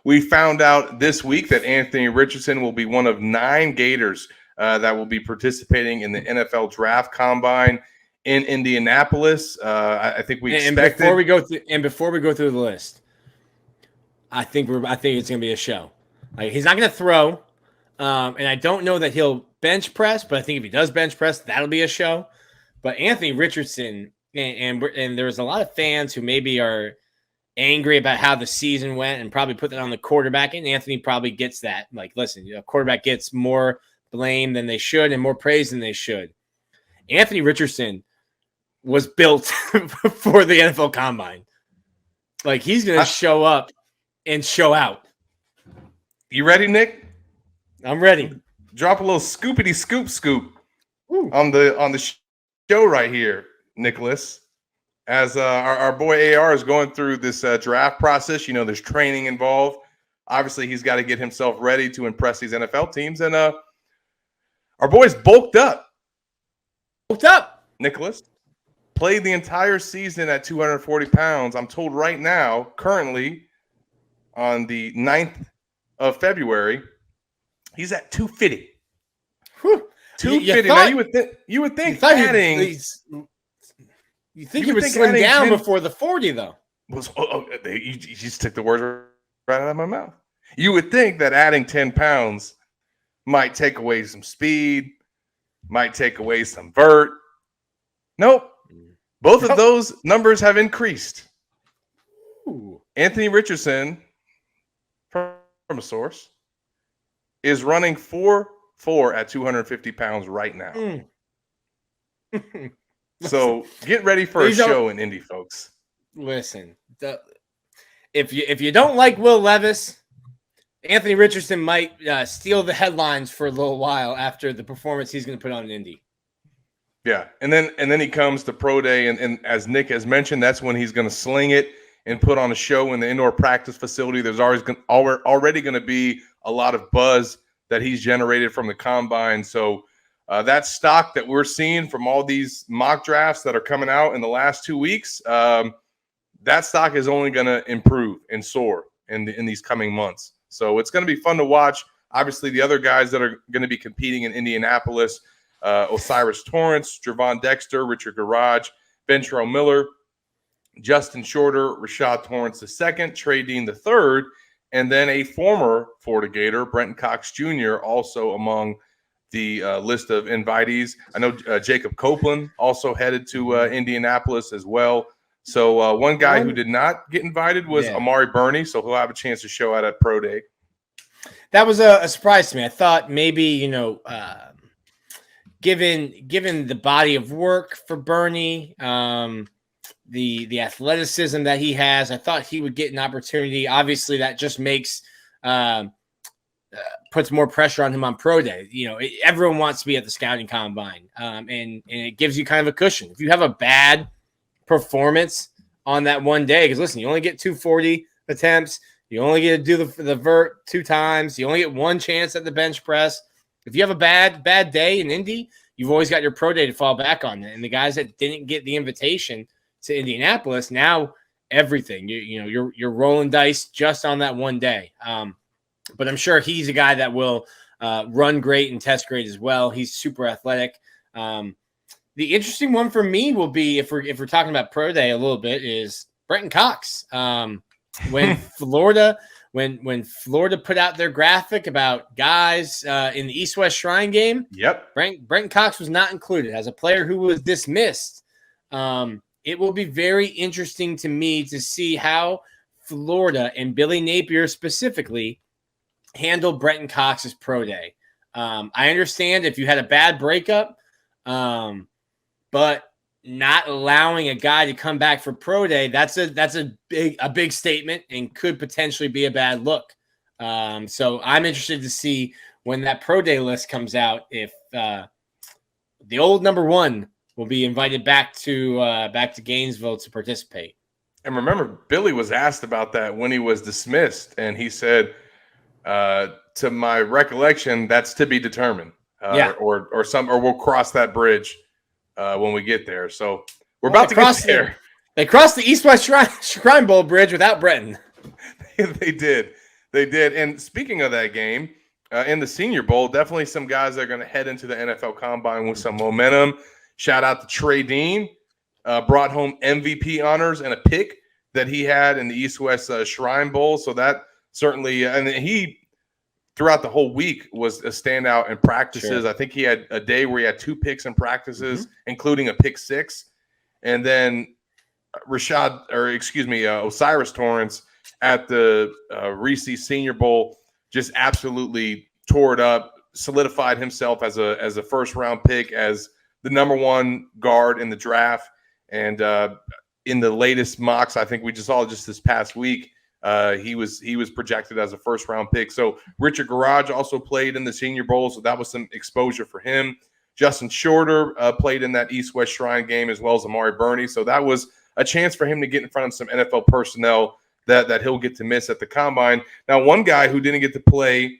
we found out this week that Anthony Richardson will be one of 9 Gators that will be participating in the NFL Draft Combine in Indianapolis. I think we expected. And before we go through the list, I think it's going to be a show. Like, he's not going to throw, and I don't know that he'll bench press, but I think if he does bench press, that'll be a show. But Anthony Richardson, and there's a lot of fans who maybe are angry about how the season went and probably put that on the quarterback, and Anthony probably gets that. Like, listen, a quarterback gets more blame than they should and more praise than they should. Anthony Richardson was built for the NFL Combine. Like, he's going to show up and show out. You ready, Nick? I'm ready. Drop a little scoopity scoop on the show right here, Nicholas. As our boy AR is going through this draft process, there's training involved. Obviously, he's got to get himself ready to impress these NFL teams. And our boy's bulked up. Nicholas played the entire season at 240 pounds. I'm told right now, currently on the 9th of February, he's at 250. Whew. 250. Now you would think adding. You think he would slim down before the 40, though. You just took the words right out of my mouth. You would think that adding 10 pounds might take away some speed, might take away some vert. Nope. Both of those numbers have increased. Ooh. Anthony Richardson, from a source, is running 4.4 at 250 pounds right now. So get ready for a show in Indy, folks. Listen, if you don't like Will Levis, Anthony Richardson might steal the headlines for a little while after the performance he's going to put on in Indy. Yeah, and then he comes to Pro Day, and as Nick has mentioned, that's when he's going to sling it and put on a show in the indoor practice facility. There's already going to be a lot of buzz that he's generated from the combine. So that stock that we're seeing from all these mock drafts that are coming out in the last 2 weeks, that stock is only going to improve and soar in these coming months. So it's going to be fun to watch. Obviously, the other guys that are going to be competing in Indianapolis, Osiris Torrance, Javon Dexter, Richard Garage, Ventrelle Miller, Justin Shorter, Rashad Torrance II, Trey Dean III, and then a former Florida Gator, Brenton Cox Jr., also among the list of invitees. I know Jacob Copeland also headed to Indianapolis as well. So one guy who did not get invited was Amari Bernier, so he'll have a chance to show out at Pro Day. That was a surprise to me. I thought maybe, given the body of work for Bernie, the athleticism that he has, I thought he would get an opportunity. Obviously, that just makes puts more pressure on him on Pro Day. Everyone wants to be at the scouting combine, and it gives you kind of a cushion. If you have a bad performance on that one day, because listen, you only get 240 attempts, you only get to do the vert 2 times, you only get 1 chance at the bench press. If you have a bad day in Indy, you've always got your Pro Day to fall back on. And the guys that didn't get the invitation to Indianapolis, now everything you're rolling dice just on that one day. But I'm sure he's a guy that will run great and test great as well. He's super athletic. The interesting one for me will be, if we're talking about Pro Day a little bit, is Brenton Cox. When Florida put out their graphic about guys in the East-West Shrine game, Brenton Cox was not included as a player who was dismissed. It will be very interesting to me to see how Florida and Billy Napier specifically handle Brenton Cox's Pro Day. I understand if you had a bad breakup, but not allowing a guy to come back for Pro Day, that's a big statement and could potentially be a bad look. So I'm interested to see when that Pro Day list comes out if the old number 1 will be invited back to Gainesville to participate. And remember, Billy was asked about that when he was dismissed, and he said, to my recollection, that's to be determined. Or we'll cross that bridge when we get there. So we're about to get there. They crossed the East-West Shrine Bowl bridge without Brenton. They did. They did. And speaking of that game, in the Senior Bowl, definitely some guys that are going to head into the NFL Combine with some momentum. Shout out to Trey Dean, brought home MVP honors and a pick that he had in the East-West Shrine Bowl. So that certainly, and he throughout the whole week was a standout in practices. Sure. I think he had a day where he had 2 picks in practices, including a pick 6. And then Osiris Torrance at the Reese Senior Bowl just absolutely tore it up, solidified himself as a first round pick, as the number 1 guard in the draft. And in the latest mocks, I think we just saw just this past week, he was projected as a first round pick. So Richard Garage also played in the Senior Bowl, so that was some exposure for him. Justin Shorter played in that East-West Shrine game, as well as Amari Bernier. So that was a chance for him to get in front of some NFL personnel that he'll get to miss at the Combine. Now, one guy who didn't get to play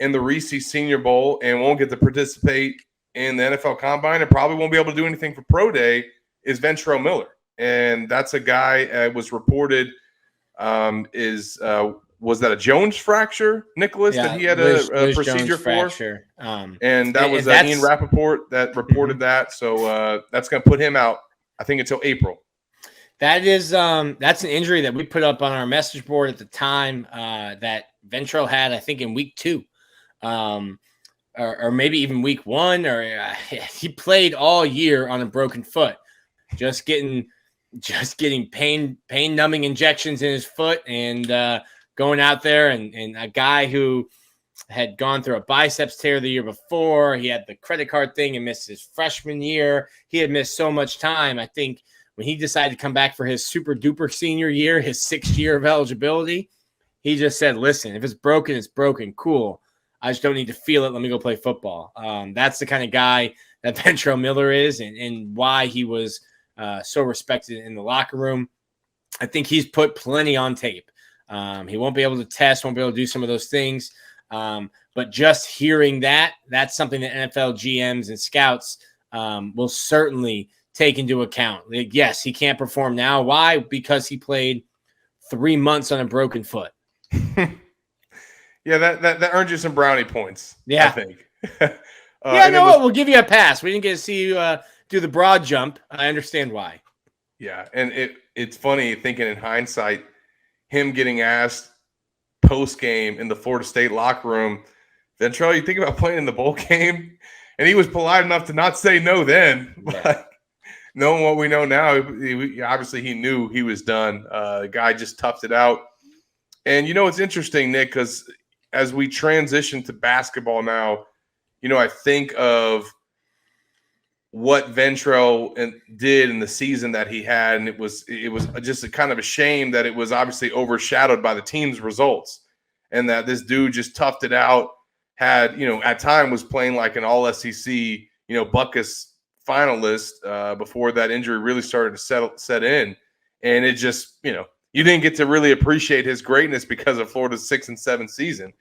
in the Reese Senior Bowl and won't get to participate in the NFL Combine and probably won't be able to do anything for Pro Day is Ventrelle Miller. And that's a guy was reported was that a Jones fracture, Nicholas, that he had a procedure for? Fracture. And that was Ian Rappaport that reported that. So that's going to put him out, I think, until April. That is that's an injury that we put up on our message board at the time that Ventrelle had, I think, in week 2, or maybe even week 1. Or he played all year on a broken foot, just getting pain numbing injections in his foot, and going out there and a guy who had gone through a biceps tear the year before. He had the credit card thing and missed his freshman year. He had missed so much time. I think when he decided to come back for his super duper senior year, his 6th year of eligibility, he just said, listen, if it's broken, it's broken. Cool. I just don't need to feel it. Let me go play football. That's the kind of guy that Ventrelle Miller is, and why he was so respected in the locker room. I think he's put plenty on tape. He won't be able to test, won't be able to do some of those things. But just hearing that's something that NFL GMs and scouts will certainly take into account. Like, yes, he can't perform now. Why? Because he played 3 months on a broken foot. Yeah, that earned you some brownie points. Yeah, I think. We'll give you a pass. We didn't get to see you do the broad jump. I understand why. Yeah, and it's funny thinking in hindsight, him getting asked post game in the Florida State locker room, Ventrelle, you think about playing in the bowl game? And he was polite enough to not say no then. Yeah. But knowing what we know now, obviously he knew he was done. The guy just toughed it out. And it's interesting, Nick, because as we transition to basketball now, I think of what Ventrelle did in the season that he had, and it was just a kind of a shame that it was obviously overshadowed by the team's results, and that this dude just toughed it out, had at time was playing like an all SEC Buckus finalist before that injury really started to set in, and it just you didn't get to really appreciate his greatness because of Florida's 6-7 season.